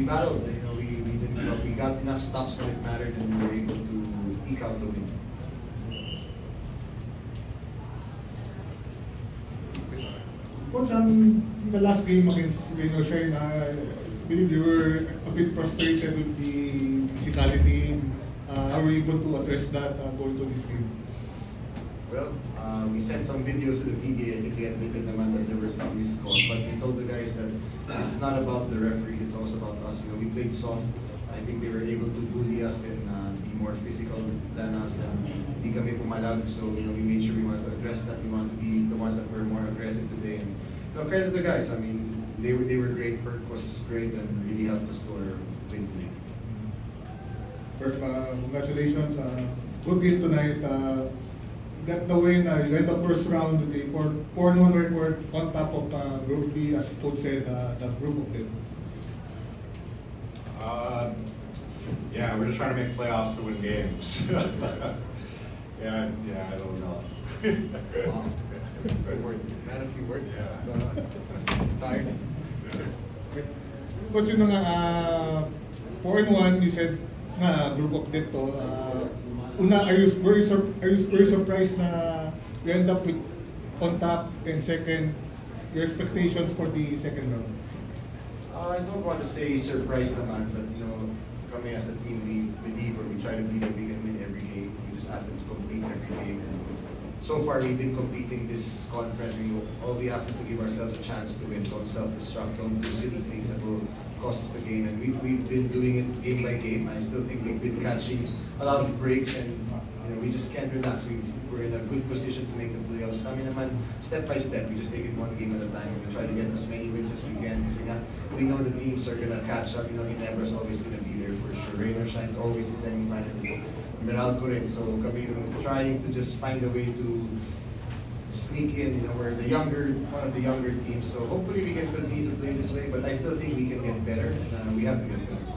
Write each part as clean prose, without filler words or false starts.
we battled. You know, we didn't give up. We got enough stops when it mattered, and we were able to eke out the win. Coach, in the last game against Reno Shine, I believe you were a bit frustrated with the physicality. How were you able to address that going to this game? Well, we sent some videos to the PBA. I think they admitted naman that there were some missed calls, but we told the guys that it's not about the referees, it's also about us. You know, we played soft. I think they were able to bully us and be more physical than us, and di kami pumalag. So, you know, we made sure we wanted to address that. We wanted to be the ones that were more aggressive today. And, you know, credit to the guys. I mean, they were great. Perk was great and really helped us to our win today. First, congratulations. Good game tonight. Got the win. You had the first round with a 4-1 record on top of Group B, as Coach said, the group of them. Yeah, we're just trying to make playoffs to win games. yeah, I don't know. Wow. Good word. Not a few words. Yeah. Tired. Coach, yun na nga, 4-1, you said na group of them to. Una, were you surprised na you end up with on top, and second, your expectations for the second round? I don't want to say surprise naman, but you know, kami as a team, we believe or we try to believe that we can win every game. We just ask them to compete every game. And so far, we've been competing this conference. All we ask is to give ourselves a chance to win. Don't self-destruct. Don't do silly things that will cost us the game. And we've been doing it game by game. I still think we've been catching a lot of breaks, and you know, we just can't relax. We're in a good position to make the playoffs. Kami naman, step by step, we just take it one game at a time. We try to get as many wins as we can. Kasi nga, we know the teams are gonna catch up. You know, Ginebra is always gonna be there for sure. Rain or Shine is always the semi-finalist. Meralco rin. So kami trying to just find a way to sneak in. You know, we're one of the younger teams. So hopefully we can continue to play this way. But I still think we can get better. We have to get better.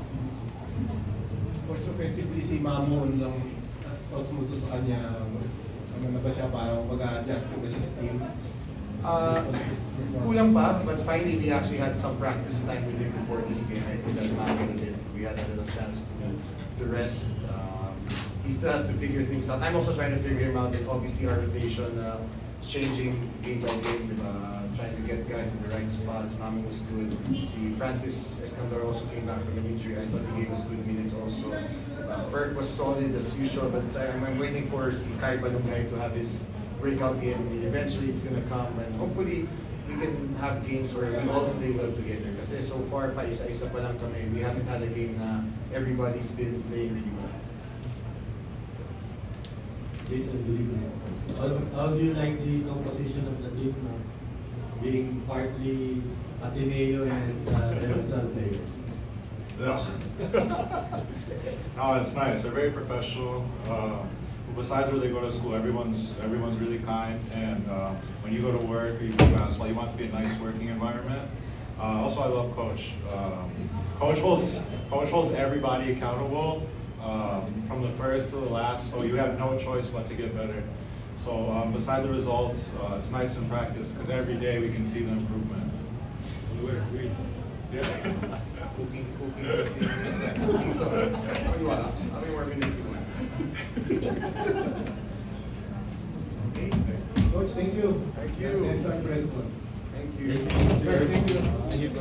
Coach, offensively si Mamon lang thoughts mo sa kanya, ano na ba siya, parang mag-adjust na ba siya sa team? Kulang pa, but finally we actually had some practice time with him before this game. I think that mattered a bit. We had a little chance to rest. He still has to figure things out. I'm also trying to figure him out, and obviously our rotation is changing game by game. Trying to get guys in the right spots. Mamo was good. See, Francis Escandor also came back from an injury. I thought he gave us good minutes also. Perk was solid as usual, but I'm waiting for si Kai Balungay to have his breakout game. Eventually it's gonna come, and hopefully we can have games where we all play well together. Kasi so far pa isa-isa pa lang kami. We haven't had a game na everybody's been playing really well. Jason, good evening. How do you like the composition of the team now? Being partly Ateneo and Rizal players? Ugh. No, it's nice. They're very professional. Besides where they go to school, everyone's really kind, and when you go to work or you go to basketball, you want it to be a nice working environment. Also, I love Coach. Coach holds everybody accountable from the first to the last, so you have no choice but to get better. So beside the results, it's nice in practice because every day we can see the improvement. We were agreed. Yeah. Cooking to. Wala. How many more minutes you want? Coach, thank you. Thank you. And some press con. Thank you. Thank you.